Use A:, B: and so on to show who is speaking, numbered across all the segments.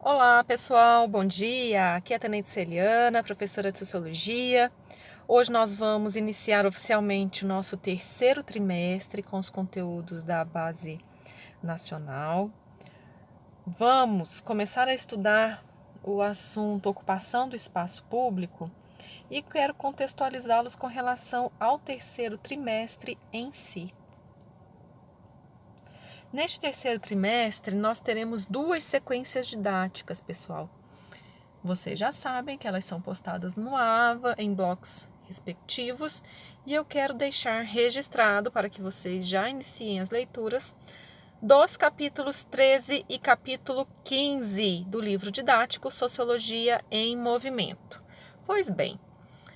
A: Olá, pessoal, bom dia. Aqui é a Tenente Celiana, professora de Sociologia. Hoje nós vamos iniciar oficialmente o nosso terceiro trimestre com os conteúdos da Base Nacional. Vamos começar a estudar o assunto ocupação do espaço público e quero contextualizá-los com relação ao terceiro trimestre em si. Neste terceiro trimestre, nós teremos duas sequências didáticas, pessoal. Vocês já sabem que elas são postadas no AVA, em blocos respectivos, e eu quero deixar registrado para que vocês já iniciem as leituras dos capítulos 13 e capítulo 15 do livro didático Sociologia em Movimento. Pois bem,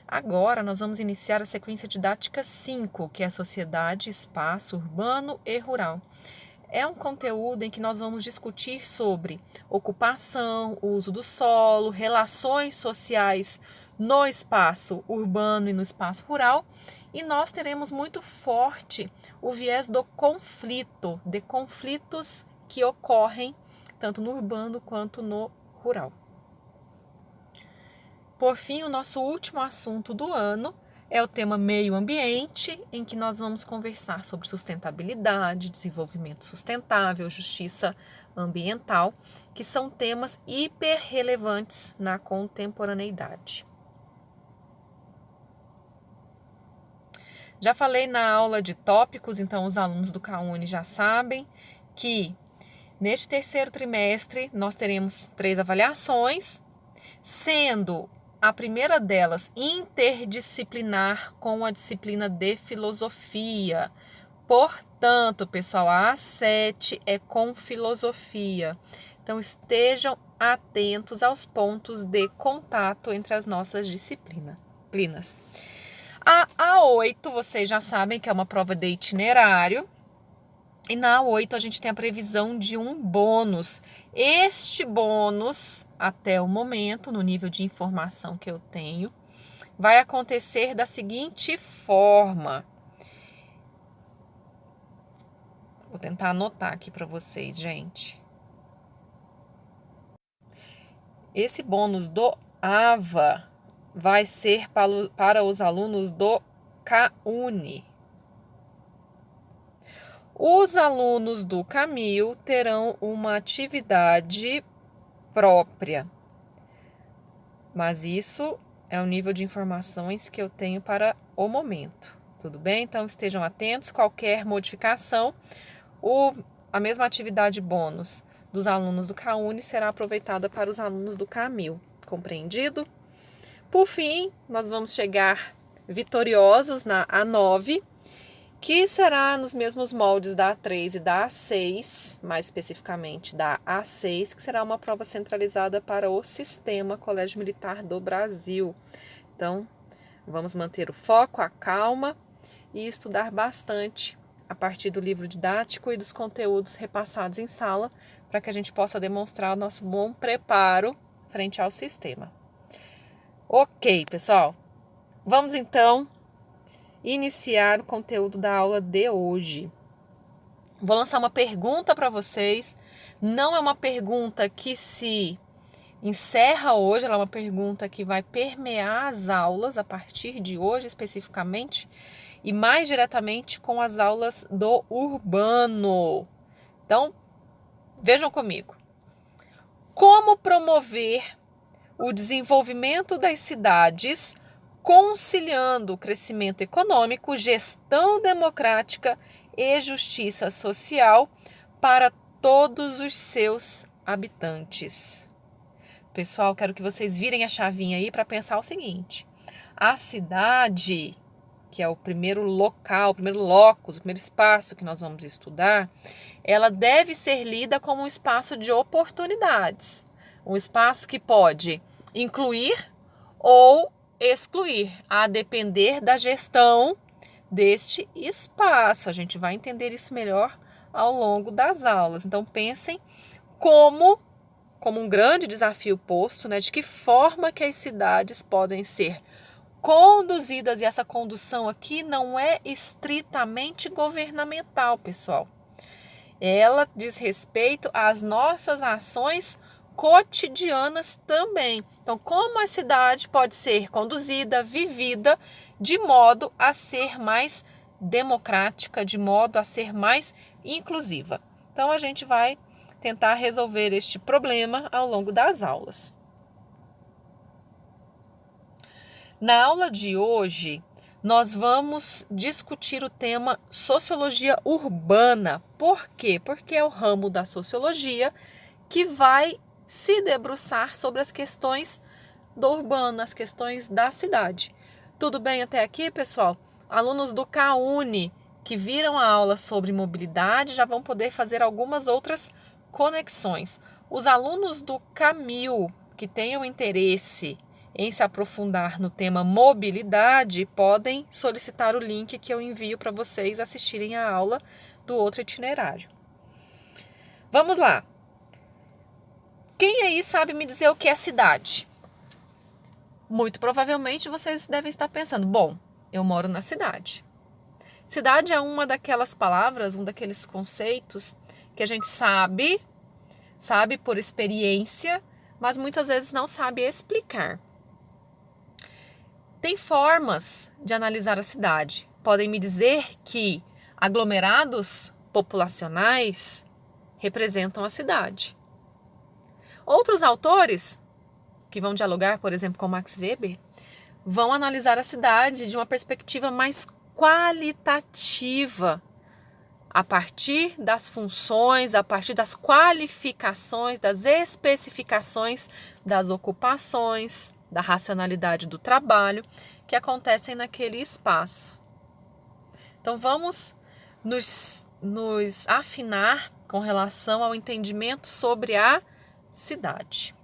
A: agora nós vamos iniciar a sequência didática 5, que é a Sociedade, Espaço Urbano e Rural. É um conteúdo em que nós vamos discutir sobre ocupação, uso do solo, relações sociais no espaço urbano e no espaço rural, e nós teremos muito forte o viés do conflito, de conflitos que ocorrem tanto no urbano quanto no rural. Por fim, o nosso último assunto do ano é o tema meio ambiente, em que nós vamos conversar sobre sustentabilidade, desenvolvimento sustentável, justiça ambiental, que são temas hiper relevantes na contemporaneidade. Já falei na aula de tópicos, então os alunos do CAUNI já sabem que neste terceiro trimestre nós teremos 3 avaliações, sendo a primeira delas interdisciplinar com a disciplina de filosofia. Portanto, pessoal, a A7 é com filosofia. Então, estejam atentos aos pontos de contato entre as nossas disciplinas. A A8, vocês já sabem que é uma prova de itinerário. E na A8 a gente tem a previsão de um bônus. Este bônus, até o momento, no nível de informação que eu tenho, vai acontecer da seguinte forma. Vou tentar anotar aqui para vocês, gente. Esse bônus do AVA vai ser para os alunos do CAUNI. Os alunos do Camil terão uma atividade própria, mas isso é o nível de informações que eu tenho para o momento, tudo bem? Então estejam atentos, qualquer modificação, a mesma atividade bônus dos alunos do CAUNI será aproveitada para os alunos do Camil, compreendido? Por fim, nós vamos chegar vitoriosos na A9, que será nos mesmos moldes da A3 e da A6, mais especificamente da A6, que será uma prova centralizada para o Sistema Colégio Militar do Brasil. Então, vamos manter o foco, a calma e estudar bastante a partir do livro didático e dos conteúdos repassados em sala, para que a gente possa demonstrar o nosso bom preparo frente ao sistema. Ok, pessoal, vamos então iniciar o conteúdo da aula de hoje. Vou lançar uma pergunta para vocês. Não é uma pergunta que se encerra hoje, ela é uma pergunta que vai permear as aulas a partir de hoje especificamente e mais diretamente com as aulas do urbano. Então, vejam comigo. Como promover o desenvolvimento das cidades conciliando o crescimento econômico, gestão democrática e justiça social para todos os seus habitantes? Pessoal, quero que vocês virem a chavinha aí para pensar o seguinte: a cidade, que é o primeiro local, o primeiro locus, o primeiro espaço que nós vamos estudar, ela deve ser lida como um espaço de oportunidades, um espaço que pode incluir ou excluir, a depender da gestão deste espaço. A gente vai entender isso melhor ao longo das aulas. Então, pensem como um grande desafio posto, né, de que forma que as cidades podem ser conduzidas, e essa condução aqui não é estritamente governamental, pessoal. Ela diz respeito às nossas ações cotidianas também. Então, como a cidade pode ser conduzida, vivida, de modo a ser mais democrática, de modo a ser mais inclusiva. Então, a gente vai tentar resolver este problema ao longo das aulas. Na aula de hoje, nós vamos discutir o tema sociologia urbana. Por quê? Porque é o ramo da sociologia que vai se debruçar sobre as questões do urbano, as questões da cidade. Tudo bem até aqui, pessoal? Alunos do CAUNI que viram a aula sobre mobilidade já vão poder fazer algumas outras conexões. Os alunos do CAMIL que tenham interesse em se aprofundar no tema mobilidade podem solicitar o link que eu envio para vocês assistirem a aula do outro itinerário. Vamos lá! Quem aí sabe me dizer o que é cidade? Muito provavelmente vocês devem estar pensando, bom, eu moro na cidade. Cidade é uma daquelas palavras, um daqueles conceitos que a gente sabe por experiência, mas muitas vezes não sabe explicar. Tem formas de analisar a cidade. Podem me dizer que aglomerados populacionais representam a cidade. Outros autores, que vão dialogar, por exemplo, com Max Weber, vão analisar a cidade de uma perspectiva mais qualitativa, a partir das funções, a partir das qualificações, das especificações das ocupações, da racionalidade do trabalho que acontecem naquele espaço. Então vamos nos afinar com relação ao entendimento sobre a cidade.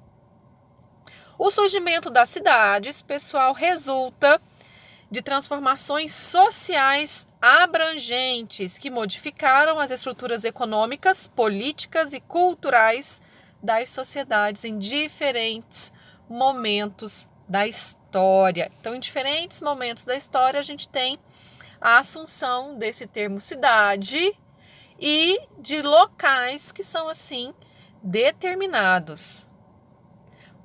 A: O surgimento das cidades, pessoal, resulta de transformações sociais abrangentes que modificaram as estruturas econômicas, políticas e culturais das sociedades em diferentes momentos da história. Então, em diferentes momentos da história, a gente tem a assunção desse termo cidade e de locais que são, assim, determinados.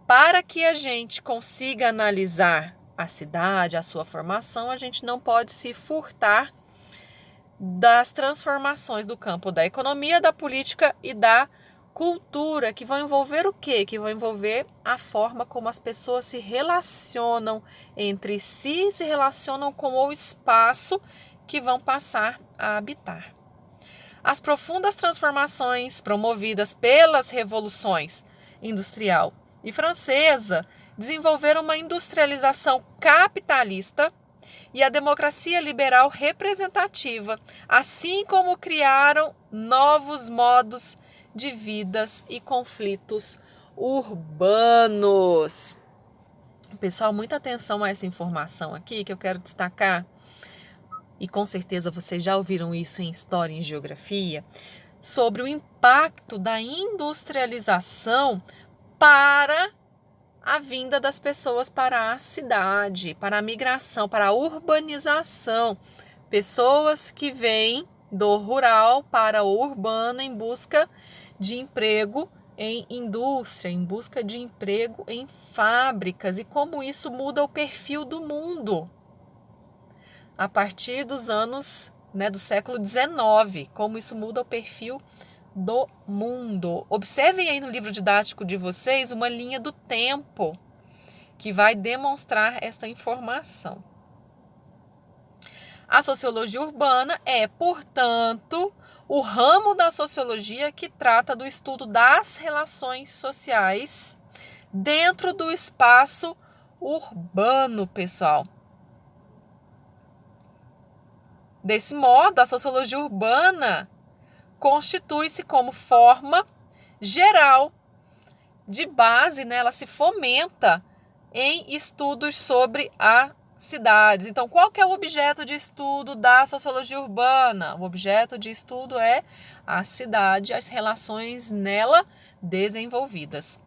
A: Para que a gente consiga analisar a cidade, a sua formação, a gente não pode se furtar das transformações do campo da economia, da política e da cultura, que vão envolver o quê? Que vão envolver a forma como as pessoas se relacionam entre si, se relacionam com o espaço que vão passar a habitar. As profundas transformações promovidas pelas revoluções industrial e francesa desenvolveram uma industrialização capitalista e a democracia liberal representativa, assim como criaram novos modos de vidas e conflitos urbanos. Pessoal, muita atenção a essa informação aqui que eu quero destacar, e com certeza vocês já ouviram isso em História e em Geografia, sobre o impacto da industrialização para a vinda das pessoas para a cidade, para a migração, para a urbanização. Pessoas que vêm do rural para o urbano em busca de emprego em indústria, em busca de emprego em fábricas, e como isso muda o perfil do mundo a partir dos anos, do século XIX, como isso muda o perfil do mundo. Observem aí no livro didático de vocês uma linha do tempo que vai demonstrar essa informação. A sociologia urbana é, portanto, o ramo da sociologia que trata do estudo das relações sociais dentro do espaço urbano, pessoal. Desse modo, a sociologia urbana constitui-se como forma geral de base, ela se fomenta em estudos sobre a cidade. Então, qual que é o objeto de estudo da sociologia urbana? O objeto de estudo é a cidade, as relações nela desenvolvidas.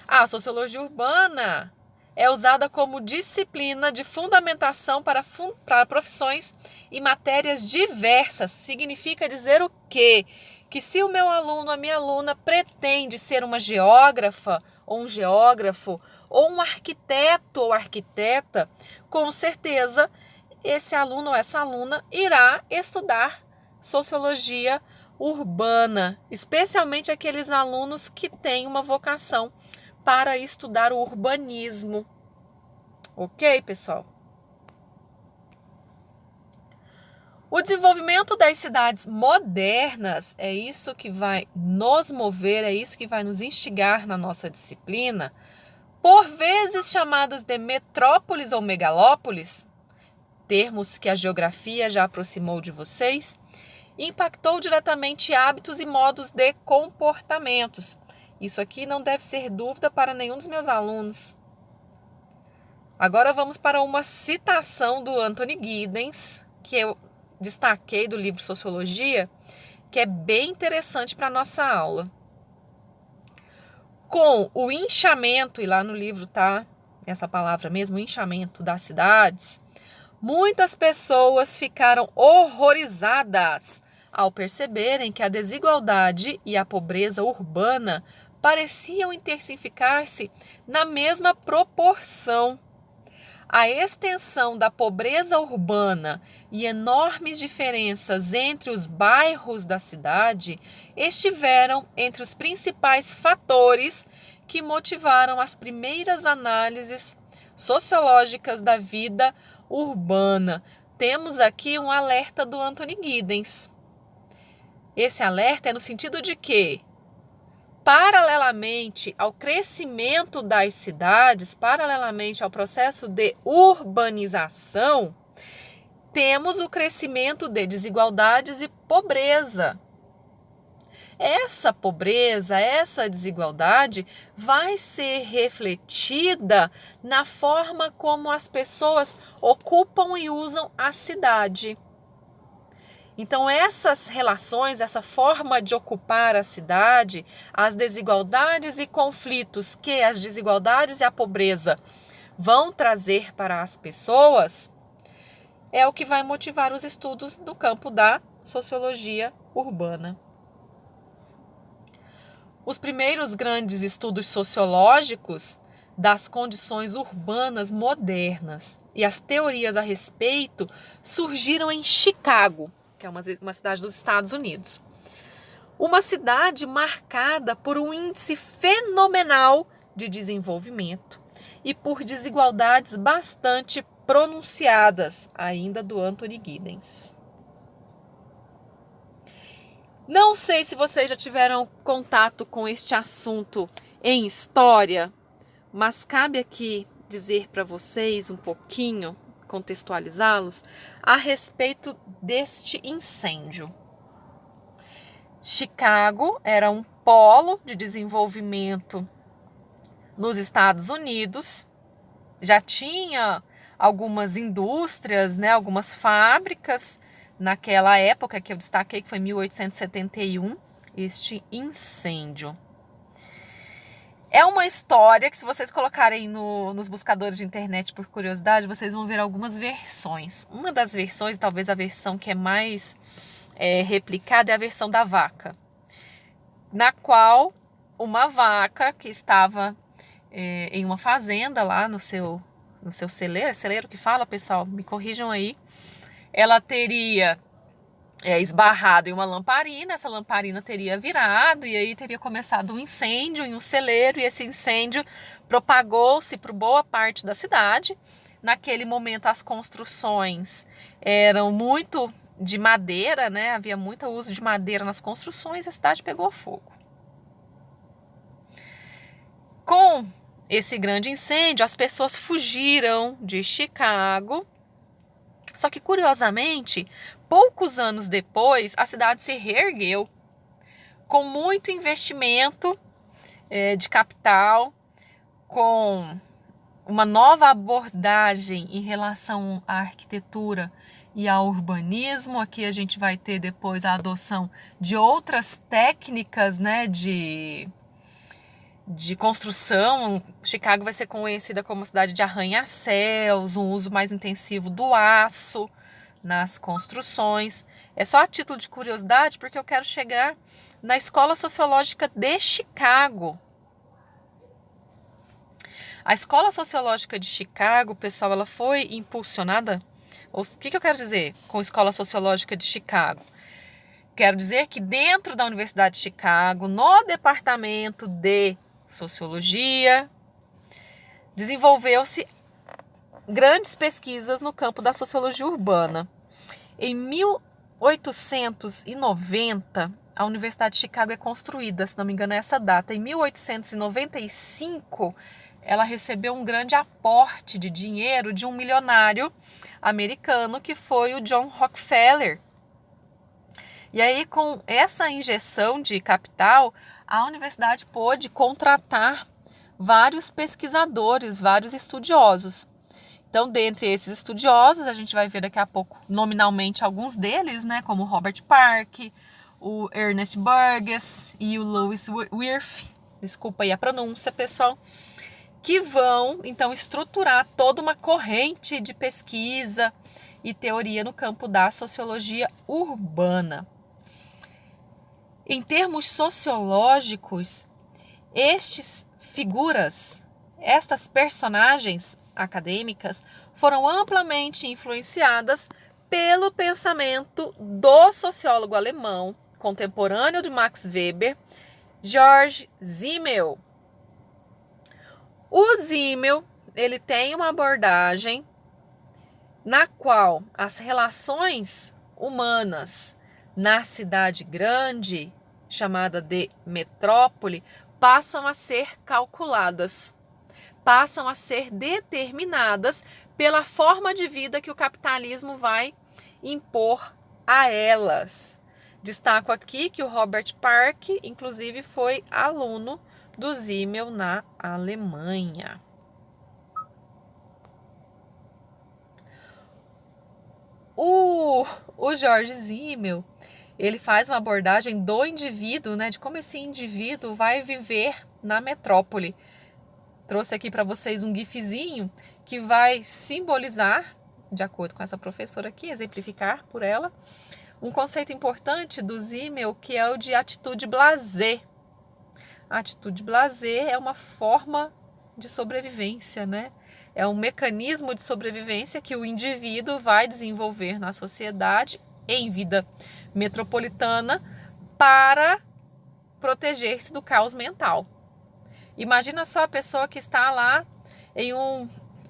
A: A sociologia urbana é usada como disciplina de fundamentação para profissões e matérias diversas. Significa dizer o quê? que se o meu aluno, a minha aluna pretende ser uma geógrafa ou um geógrafo ou um arquiteto ou arquiteta, com certeza esse aluno ou essa aluna irá estudar sociologia urbana, especialmente aqueles alunos que têm uma vocação para estudar o urbanismo. Ok, pessoal? O desenvolvimento das cidades modernas é isso que vai nos mover, é isso que vai nos instigar na nossa disciplina, por vezes chamadas de metrópoles ou megalópolis, termos que a geografia já aproximou de vocês, impactou diretamente hábitos e modos de comportamentos. Isso aqui não deve ser dúvida para nenhum dos meus alunos. Agora vamos para uma citação do Anthony Giddens, que eu destaquei do livro Sociologia, que é bem interessante para a nossa aula. Com o inchamento, e lá no livro tá essa palavra mesmo, inchamento das cidades, muitas pessoas ficaram horrorizadas ao perceberem que a desigualdade e a pobreza urbana pareciam intensificar-se na mesma proporção. A extensão da pobreza urbana e enormes diferenças entre os bairros da cidade estiveram entre os principais fatores que motivaram as primeiras análises sociológicas da vida urbana. Temos aqui um alerta do Anthony Giddens. Esse alerta é no sentido de que, paralelamente ao crescimento das cidades, paralelamente ao processo de urbanização, temos o crescimento de desigualdades e pobreza. Essa pobreza, essa desigualdade vai ser refletida na forma como as pessoas ocupam e usam a cidade. Então, essas relações, essa forma de ocupar a cidade, as desigualdades e conflitos que as desigualdades e a pobreza vão trazer para as pessoas, é o que vai motivar os estudos do campo da sociologia urbana. Os primeiros grandes estudos sociológicos das condições urbanas modernas e as teorias a respeito surgiram em Chicago, que é uma cidade dos Estados Unidos. Uma cidade marcada por um índice fenomenal de desenvolvimento e por desigualdades bastante pronunciadas, ainda do Anthony Giddens. Não sei se vocês já tiveram contato com este assunto em história, mas cabe aqui dizer para vocês um pouquinho, contextualizá-los, a respeito deste incêndio. Chicago era um polo de desenvolvimento nos Estados Unidos, já tinha algumas indústrias, algumas fábricas naquela época que eu destaquei, que foi 1871, este incêndio. É uma história que, se vocês colocarem nos buscadores de internet por curiosidade, vocês vão ver algumas versões. Uma das versões, talvez a versão que é mais replicada, é a versão da vaca, na qual uma vaca que estava em uma fazenda lá no seu celeiro, é celeiro que fala, pessoal? Me corrijam aí. Ela teria esbarrado em uma lamparina, essa lamparina teria virado e aí teria começado um incêndio em um celeiro, e esse incêndio propagou-se por boa parte da cidade. Naquele momento as construções eram muito de madeira, havia muito uso de madeira nas construções, a cidade pegou fogo. Com esse grande incêndio, as pessoas fugiram de Chicago. Só que, curiosamente, poucos anos depois, a cidade se reergueu com muito investimento de capital, com uma nova abordagem em relação à arquitetura e ao urbanismo. Aqui a gente vai ter depois a adoção de outras técnicas, de construção. Chicago vai ser conhecida como cidade de arranha-céus, um uso mais intensivo do aço nas construções. É só a título de curiosidade, porque eu quero chegar na Escola Sociológica de Chicago. A Escola Sociológica de Chicago, pessoal, ela foi impulsionada. O que eu quero dizer com Escola Sociológica de Chicago? Quero dizer que dentro da Universidade de Chicago, no departamento de Sociologia, desenvolveu-se grandes pesquisas no campo da sociologia urbana. Em 1890, a Universidade de Chicago é construída, se não me engano é essa data. Em 1895, ela recebeu um grande aporte de dinheiro de um milionário americano que foi o John Rockefeller. E aí, com essa injeção de capital, a universidade pôde contratar vários pesquisadores, vários estudiosos. Então, dentre esses estudiosos, a gente vai ver daqui a pouco nominalmente alguns deles, né, como o Robert Park, o Ernest Burgess e o Lewis Wirth, desculpa aí a pronúncia, pessoal, que vão, então, estruturar toda uma corrente de pesquisa e teoria no campo da sociologia urbana. Em termos sociológicos, estas personagens acadêmicas foram amplamente influenciadas pelo pensamento do sociólogo alemão contemporâneo de Max Weber, Georg Simmel. O Simmel, ele tem uma abordagem na qual as relações humanas na cidade grande, chamada de metrópole, passam a ser calculadas, passam a ser determinadas pela forma de vida que o capitalismo vai impor a elas. Destaco aqui que o Robert Park, inclusive, foi aluno do Simmel na Alemanha. O Georg Simmel, ele faz uma abordagem do indivíduo, né, de como esse indivíduo vai viver na metrópole. Trouxe aqui para vocês um gifzinho que vai simbolizar, de acordo com essa professora aqui, exemplificar por ela, um conceito importante do Simmel, que é o de atitude blasé. A atitude blasé é uma forma de sobrevivência, né? É um mecanismo de sobrevivência que o indivíduo vai desenvolver na sociedade em vida metropolitana para proteger-se do caos mental. Imagina só a pessoa que está lá em um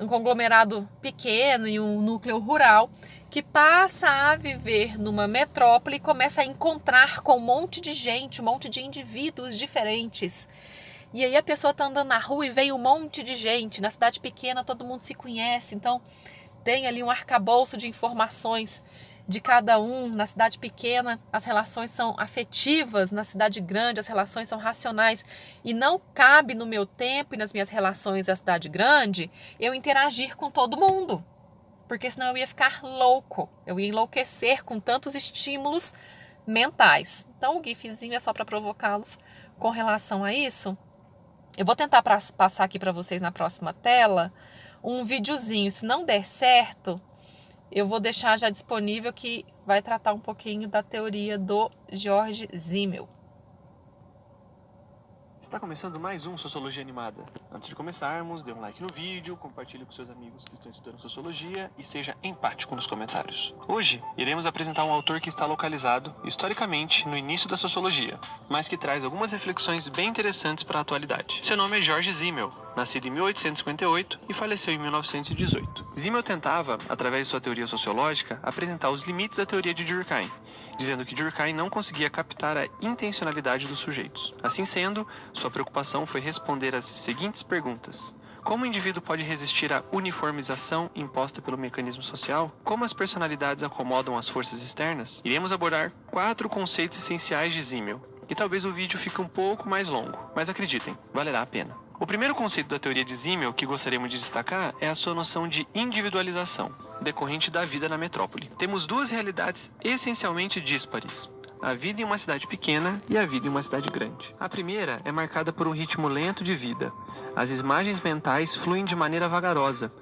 A: conglomerado pequeno, em um núcleo rural, que passa a viver numa metrópole e começa a encontrar com um monte de gente, um monte de indivíduos diferentes. E aí a pessoa está andando na rua e vem um monte de gente. Na cidade pequena todo mundo se conhece, então tem ali um arcabouço de informações de cada um. Na cidade pequena as relações são afetivas, na cidade grande as relações são racionais. E não cabe no meu tempo e nas minhas relações da cidade grande eu interagir com todo mundo, porque senão eu ia ficar louco, eu ia enlouquecer com tantos estímulos mentais. Então o gifzinho é só para provocá-los com relação a isso. Eu vou tentar passar aqui para vocês na próxima tela um videozinho. Se não der certo, eu vou deixar já disponível, que vai tratar um pouquinho da teoria do Georg Simmel.
B: Está começando mais um Sociologia Animada. Antes de começarmos, dê um like no vídeo, compartilhe com seus amigos que estão estudando Sociologia e seja empático nos comentários. Hoje, iremos apresentar um autor que está localizado, historicamente, no início da Sociologia, mas que traz algumas reflexões bem interessantes para a atualidade. Seu nome é Georg Simmel, nascido em 1858 e faleceu em 1918. Simmel tentava, através de sua teoria sociológica, apresentar os limites da teoria de Durkheim, dizendo que Durkheim não conseguia captar a intencionalidade dos sujeitos. Assim sendo, sua preocupação foi responder às seguintes perguntas: como o indivíduo pode resistir à uniformização imposta pelo mecanismo social? Como as personalidades acomodam as forças externas? Iremos abordar 4 conceitos essenciais de Simmel, e talvez o vídeo fique um pouco mais longo, mas acreditem, valerá a pena. O primeiro conceito da teoria de Simmel que gostaríamos de destacar é a sua noção de individualização, decorrente da vida na metrópole. Temos 2 realidades essencialmente díspares: a vida em uma cidade pequena e a vida em uma cidade grande. A primeira é marcada por um ritmo lento de vida. As imagens mentais fluem de maneira vagarosa.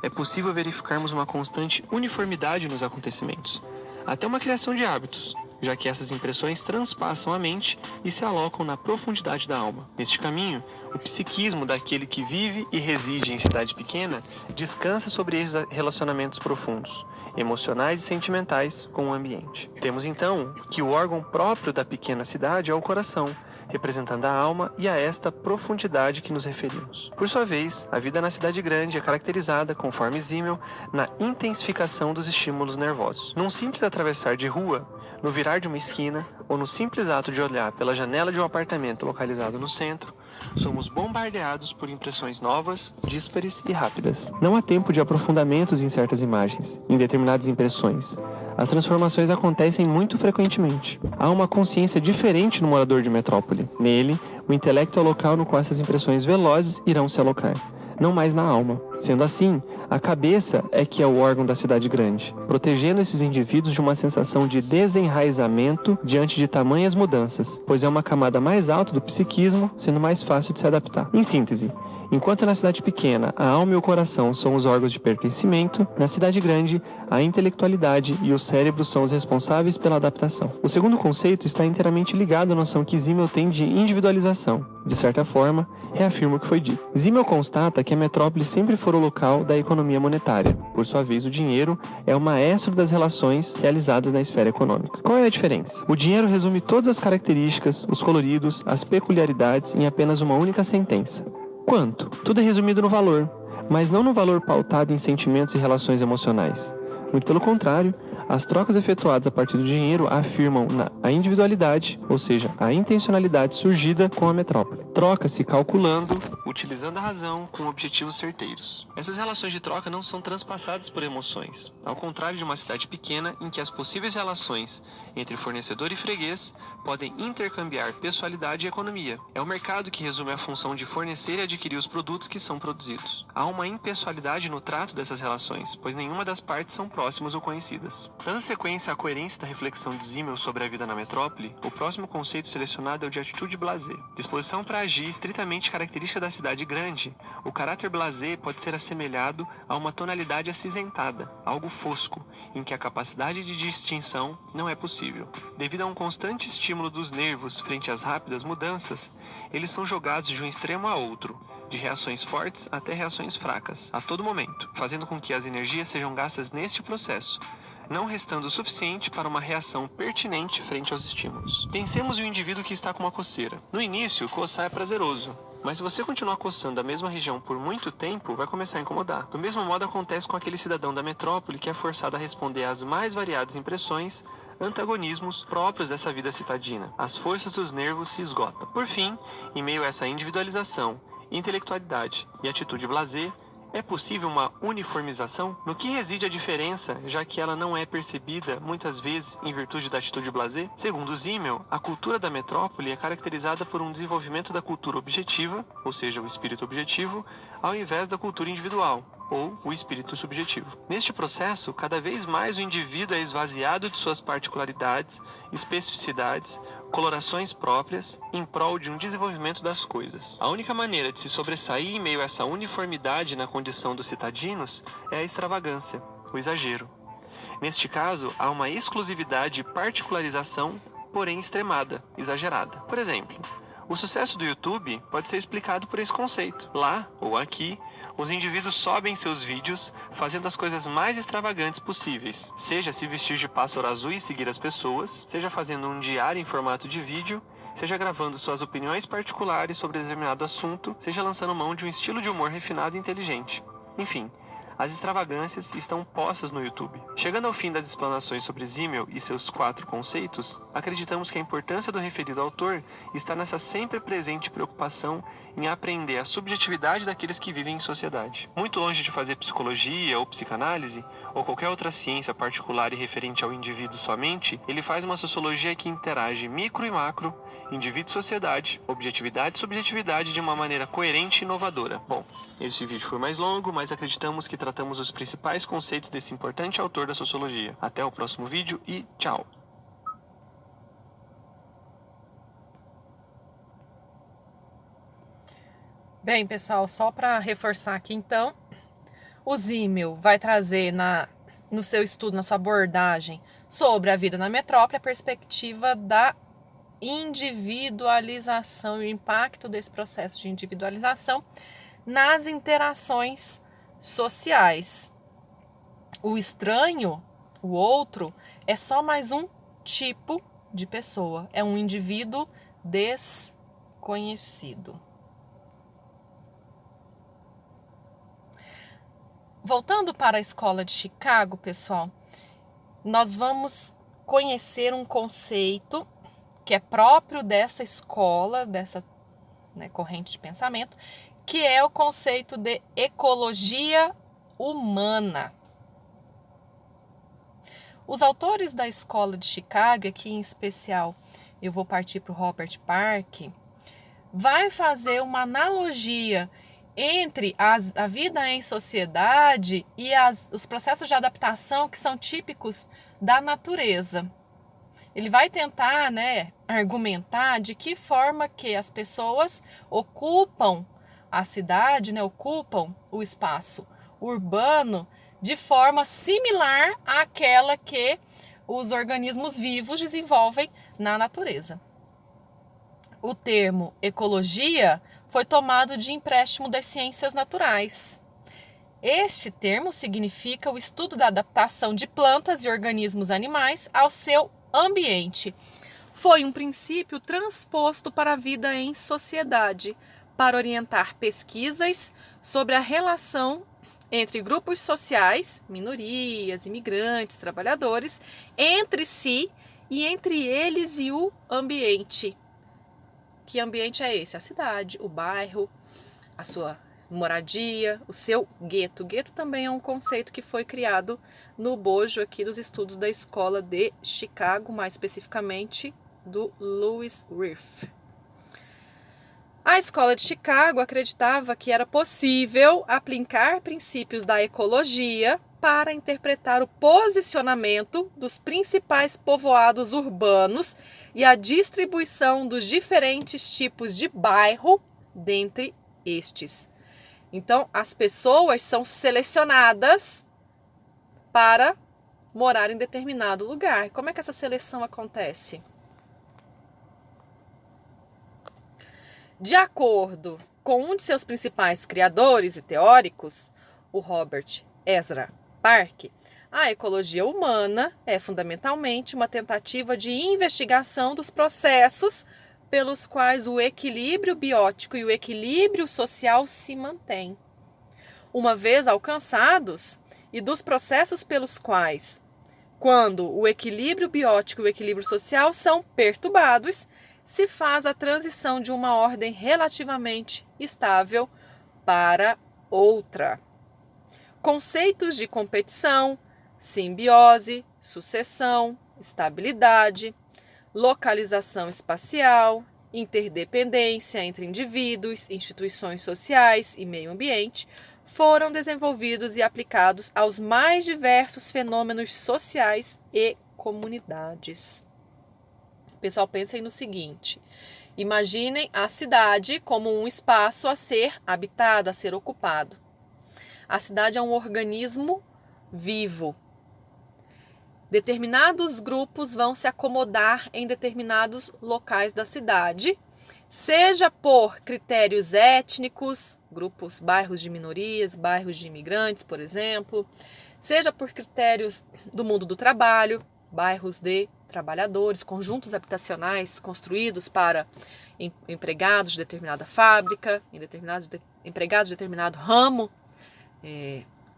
B: É possível verificarmos uma constante uniformidade nos acontecimentos. até uma criação de hábitos, já que essas impressões transpassam a mente e se alocam na profundidade da alma. Neste caminho, o psiquismo daquele que vive e reside em cidade pequena descansa sobre esses relacionamentos profundos, emocionais e sentimentais com o ambiente. Temos então que o órgão próprio da pequena cidade é o coração, representando a alma e a esta profundidade que nos referimos. Por sua vez, a vida na cidade grande é caracterizada, conforme Simmel, na intensificação dos estímulos nervosos. Num simples atravessar de rua, no virar de uma esquina ou no simples ato de olhar pela janela de um apartamento localizado no centro, somos bombardeados por impressões novas, díspares e rápidas. Não há tempo de aprofundamentos em certas imagens, em determinadas impressões. As transformações acontecem muito frequentemente. Há uma consciência diferente no morador de metrópole. Nele, o intelecto é o local no qual essas impressões velozes irão se alocar, não mais na alma. Sendo assim, a cabeça é que é o órgão da cidade grande, protegendo esses indivíduos de uma sensação de desenraizamento diante de tamanhas mudanças, pois é uma camada mais alta do psiquismo, sendo mais fácil de se adaptar. Em síntese, enquanto na cidade pequena a alma e o coração são os órgãos de pertencimento, na cidade grande a intelectualidade e o cérebro são os responsáveis pela adaptação. O segundo conceito está inteiramente ligado à noção que Simmel tem de individualização. De certa forma, reafirma o que foi dito. Simmel constata que a metrópole sempre foi o local da economia monetária. Por sua vez, o dinheiro é o maestro das relações realizadas na esfera econômica. Qual é a diferença? O dinheiro resume todas as características, os coloridos, as peculiaridades em apenas uma única sentença. Quanto? Tudo é resumido no valor, mas não no valor pautado em sentimentos e relações emocionais. Muito pelo contrário, as trocas efetuadas a partir do dinheiro afirmam a individualidade, ou seja, a intencionalidade surgida com a metrópole. Troca-se calculando, utilizando a razão com objetivos certeiros. Essas relações de troca não são transpassadas por emoções, ao contrário de uma cidade pequena em que as possíveis relações entre fornecedor e freguês podem intercambiar pessoalidade e economia. É o mercado que resume a função de fornecer e adquirir os produtos que são produzidos. Há uma impessoalidade no trato dessas relações, pois nenhuma das partes são próximas ou conhecidas. Dando sequência à coerência da reflexão de Simmel sobre a vida na metrópole, o próximo conceito selecionado é o de atitude blasé. Disposição para agir estritamente característica da cidade grande, o caráter blasé pode ser assemelhado a uma tonalidade acinzentada, algo fosco, em que a capacidade de distinção não é possível. Devido a um constante estímulo dos nervos frente às rápidas mudanças, eles são jogados de um extremo a outro, de reações fortes até reações fracas, a todo momento, fazendo com que as energias sejam gastas neste processo, não restando o suficiente para uma reação pertinente frente aos estímulos. Pensemos em um indivíduo que está com uma coceira. No início, coçar é prazeroso, mas se você continuar coçando a mesma região por muito tempo, vai começar a incomodar. Do mesmo modo acontece com aquele cidadão da metrópole que é forçado a responder às mais variadas impressões, antagonismos próprios dessa vida citadina. As forças dos nervos se esgotam. Por fim, em meio a essa individualização, intelectualidade e atitude blasé, é possível uma uniformização? No que reside a diferença, já que ela não é percebida, muitas vezes, em virtude da atitude blasé? Segundo Simmel, a cultura da metrópole é caracterizada por um desenvolvimento da cultura objetiva, ou seja, o espírito objetivo, ao invés da cultura individual, ou o espírito subjetivo. Neste processo, cada vez mais o indivíduo é esvaziado de suas particularidades, especificidades, colorações próprias, em prol de um desenvolvimento das coisas. A única maneira de se sobressair em meio a essa uniformidade na condição dos citadinos é a extravagância, o exagero. Neste caso, há uma exclusividade e particularização, porém extremada, exagerada. Por exemplo, o sucesso do YouTube pode ser explicado por esse conceito. Lá, ou aqui, os indivíduos sobem seus vídeos fazendo as coisas mais extravagantes possíveis, seja se vestir de pássaro azul e seguir as pessoas, seja fazendo um diário em formato de vídeo, seja gravando suas opiniões particulares sobre determinado assunto, seja lançando mão de um estilo de humor refinado e inteligente. Enfim, as extravagâncias estão postas no YouTube. Chegando ao fim das explanações sobre Simmel e seus 4 conceitos, acreditamos que a importância do referido autor está nessa sempre presente preocupação em aprender a subjetividade daqueles que vivem em sociedade. Muito longe de fazer psicologia ou psicanálise, ou qualquer outra ciência particular e referente ao indivíduo somente, ele faz uma sociologia que interage micro e macro, indivíduo e sociedade, objetividade e subjetividade de uma maneira coerente e inovadora. Bom, este vídeo foi mais longo, mas acreditamos que tratamos os principais conceitos desse importante autor da sociologia. Até o próximo vídeo e tchau!
A: Bem, pessoal, só para reforçar aqui então, o Simmel vai trazer no seu estudo, na sua abordagem sobre a vida na metrópole, a perspectiva da individualização e o impacto desse processo de individualização nas interações sociais. O estranho, o outro, é só mais um tipo de pessoa, é um indivíduo desconhecido. Voltando para a escola de Chicago, pessoal, nós vamos conhecer um conceito que é próprio dessa escola, dessa corrente de pensamento, que é o conceito de ecologia humana. Os autores da escola de Chicago, aqui em especial eu vou partir para o Robert Park, vai fazer uma analogia entre a vida em sociedade e os processos de adaptação que são típicos da natureza. Ele vai tentar, argumentar de que forma que as pessoas ocupam a cidade, ocupam o espaço urbano de forma similar àquela que os organismos vivos desenvolvem na natureza. O termo ecologia foi tomado de empréstimo das ciências naturais. Este termo significa o estudo da adaptação de plantas e organismos animais ao seu ambiente. Foi um princípio transposto para a vida em sociedade, para orientar pesquisas sobre a relação entre grupos sociais, minorias, imigrantes, trabalhadores, entre si e entre eles e o ambiente. Que ambiente é esse? A cidade, o bairro, a sua moradia, o seu gueto. Gueto também é um conceito que foi criado no bojo aqui dos estudos da escola de Chicago, mais especificamente do Lewis Wirth. A escola de Chicago acreditava que era possível aplicar princípios da ecologia para interpretar o posicionamento dos principais povoados urbanos e a distribuição dos diferentes tipos de bairro dentre estes. Então, as pessoas são selecionadas para morar em determinado lugar. Como é que essa seleção acontece? De acordo com um de seus principais criadores e teóricos, o Robert Ezra Park, a ecologia humana é fundamentalmente uma tentativa de investigação dos processos pelos quais o equilíbrio biótico e o equilíbrio social se mantêm. Uma vez alcançados, e dos processos pelos quais, quando o equilíbrio biótico e o equilíbrio social são perturbados, se faz a transição de uma ordem relativamente estável para outra. Conceitos de competição, simbiose, sucessão, estabilidade, localização espacial, interdependência entre indivíduos, instituições sociais e meio ambiente foram desenvolvidos e aplicados aos mais diversos fenômenos sociais e comunidades. Pessoal, pensem no seguinte: imaginem a cidade como um espaço a ser habitado, a ser ocupado. A cidade é um organismo vivo. Determinados grupos vão se acomodar em determinados locais da cidade, seja por critérios étnicos, grupos, bairros de minorias, bairros de imigrantes, por exemplo, seja por critérios do mundo do trabalho, bairros de trabalhadores, conjuntos habitacionais construídos para empregados de determinada fábrica, empregados de determinado ramo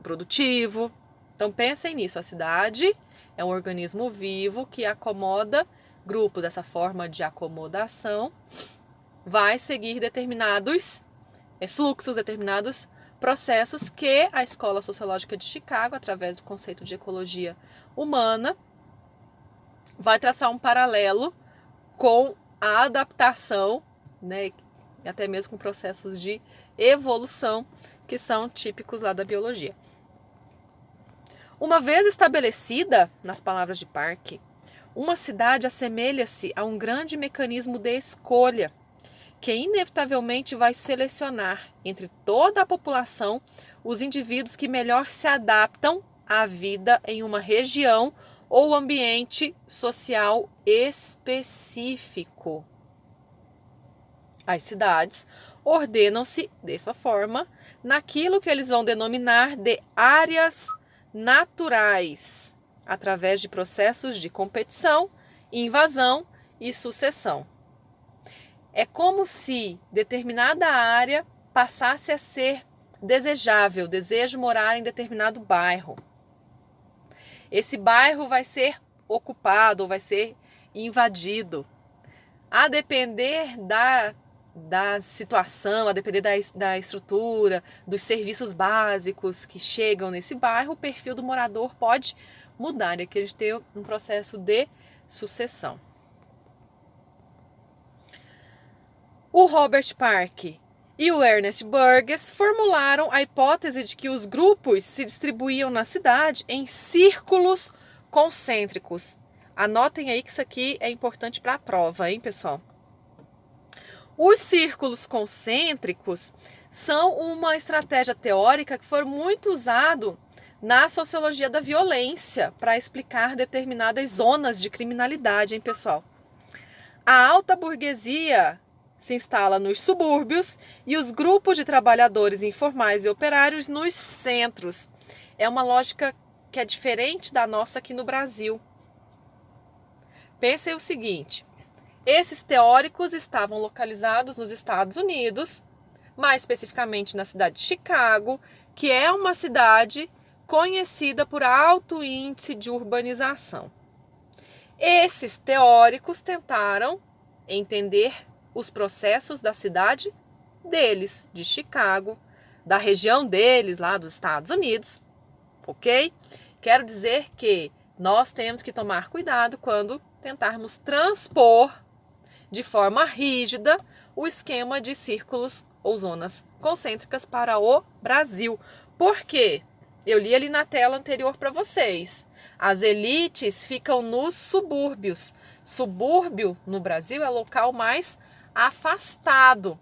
A: produtivo. Então pensem nisso, a cidade é um organismo vivo que acomoda grupos. Essa forma de acomodação vai seguir determinados fluxos, determinados processos que a Escola Sociológica de Chicago, através do conceito de ecologia humana, vai traçar um paralelo com a adaptação, e até mesmo com processos de evolução que são típicos lá da biologia. Uma vez estabelecida, nas palavras de Park, uma cidade assemelha-se a um grande mecanismo de escolha que inevitavelmente vai selecionar entre toda a população os indivíduos que melhor se adaptam à vida em uma região ou ambiente social específico. As cidades ordenam-se dessa forma naquilo que eles vão denominar de áreas naturais, através de processos de competição, invasão e sucessão. É como se determinada área passasse a ser desejável, desejo morar em determinado bairro. Esse bairro vai ser ocupado, vai ser invadido. A depender da situação, a depender da estrutura, dos serviços básicos que chegam nesse bairro, o perfil do morador pode mudar, e aqui a gente tem um processo de sucessão. O Robert Park e o Ernest Burgess formularam a hipótese de que os grupos se distribuíam na cidade em círculos concêntricos. Anotem aí que isso aqui é importante para a prova, hein, pessoal? Os círculos concêntricos são uma estratégia teórica que foi muito usado na sociologia da violência para explicar determinadas zonas de criminalidade, hein, pessoal? A alta burguesia se instala nos subúrbios e os grupos de trabalhadores informais e operários nos centros. É uma lógica que é diferente da nossa aqui no Brasil. Pensem o seguinte: esses teóricos estavam localizados nos Estados Unidos, mais especificamente na cidade de Chicago, que é uma cidade conhecida por alto índice de urbanização. Esses teóricos tentaram entender os processos da cidade deles, de Chicago, da região deles, lá dos Estados Unidos, ok? Quero dizer que nós temos que tomar cuidado quando tentarmos transpor de forma rígida o esquema de círculos ou zonas concêntricas para o Brasil. Por quê? Eu li ali na tela anterior para vocês. As elites ficam nos subúrbios. Subúrbio no Brasil é o local mais afastado.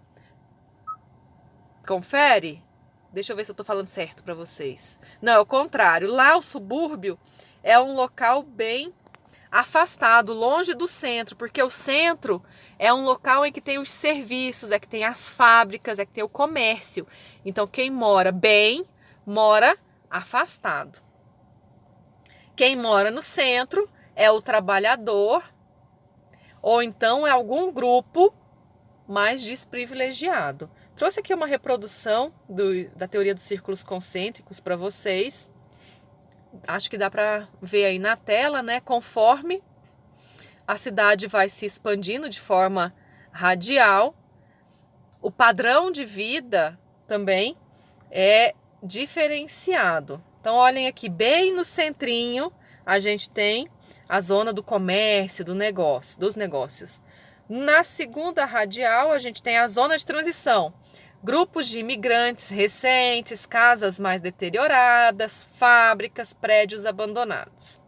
A: Confere? Deixa eu ver se eu estou falando certo para vocês. Não, é o contrário. Lá o subúrbio é um local bem afastado, longe do centro, porque o centro é um local em que tem os serviços, é que tem as fábricas, é que tem o comércio. Então, quem mora bem, mora afastado. Quem mora no centro é o trabalhador, ou então é algum grupo mais desprivilegiado. Trouxe aqui uma reprodução da teoria dos círculos concêntricos para vocês. Acho que dá para ver aí na tela, né? Conforme a cidade vai se expandindo de forma radial, o padrão de vida também é diferenciado. Então, olhem aqui, bem no centrinho, a gente tem a zona do comércio, dos negócios. Na segunda radial, a gente tem a zona de transição. Grupos de imigrantes recentes, casas mais deterioradas, fábricas, prédios abandonados.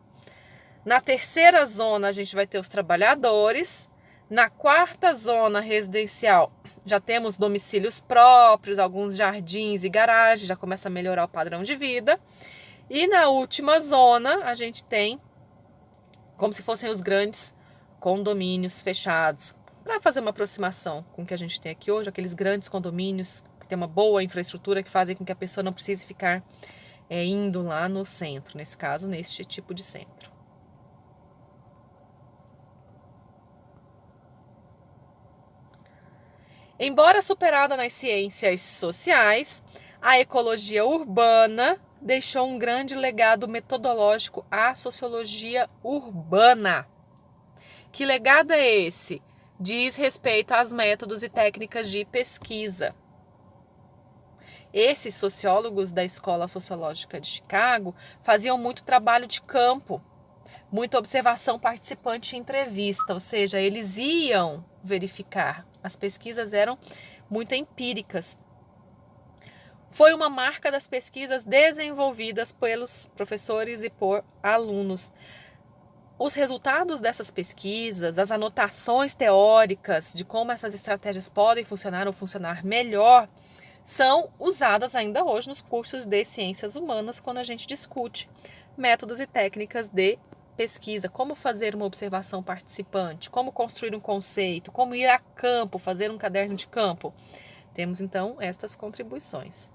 A: Na terceira zona, a gente vai ter os trabalhadores. Na quarta zona residencial, já temos domicílios próprios, alguns jardins e garagens, já começa a melhorar o padrão de vida. E na última zona, a gente tem como se fossem os grandes condomínios fechados, para fazer uma aproximação com o que a gente tem aqui hoje, aqueles grandes condomínios que tem uma boa infraestrutura, que fazem com que a pessoa não precise ficar indo lá no centro, nesse caso, neste tipo de centro. Embora superada nas ciências sociais, a ecologia urbana deixou um grande legado metodológico à sociologia urbana. Que legado é esse? Diz respeito aos métodos e técnicas de pesquisa. Esses sociólogos da Escola Sociológica de Chicago faziam muito trabalho de campo, muita observação participante e entrevista, ou seja, eles iam verificar. As pesquisas eram muito empíricas. Foi uma marca das pesquisas desenvolvidas pelos professores e por alunos. Os resultados dessas pesquisas, as anotações teóricas de como essas estratégias podem funcionar ou funcionar melhor, são usadas ainda hoje nos cursos de ciências humanas quando a gente discute métodos e técnicas de pesquisa, como fazer uma observação participante, como construir um conceito, como ir a campo, fazer um caderno de campo. Temos então estas contribuições.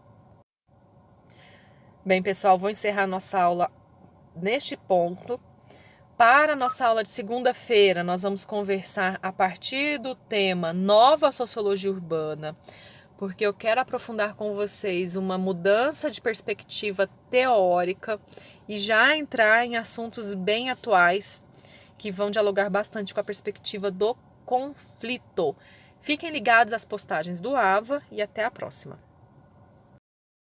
A: Bem, pessoal, vou encerrar nossa aula neste ponto. Para a nossa aula de segunda-feira, nós vamos conversar a partir do tema Nova Sociologia Urbana, porque eu quero aprofundar com vocês uma mudança de perspectiva teórica e já entrar em assuntos bem atuais que vão dialogar bastante com a perspectiva do conflito. Fiquem ligados às postagens do AVA e até a próxima.